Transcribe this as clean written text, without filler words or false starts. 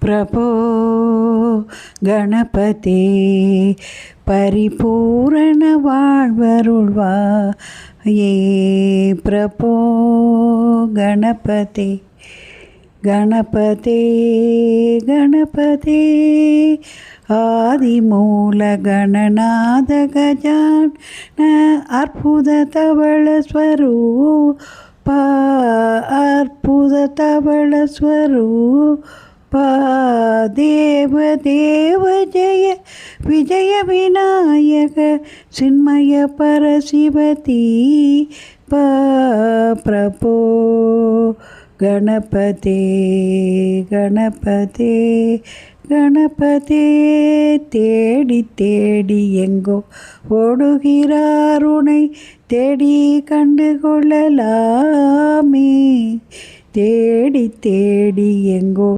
பிரபோ கணபதே பரிபூரண வாழ்வருள்வாயே. பிரபோ கணபதே கணபதே கணபதே ஆதிமூல கணநாத கஜான அற்புத தவள ஸ்வரூபா அற்புத தவள ஸ்வரூபா தேவ தேவ ஜெய விஜய விநாயக சின்மய பரசிவதி பிரபோ கணபதே கணபதே கணபதே தேடி தேடி எங்கோ ஓடுகிறார் உனை தேடி கண்டு கொள்ளலாமே. தேடி தேடி எங்கோ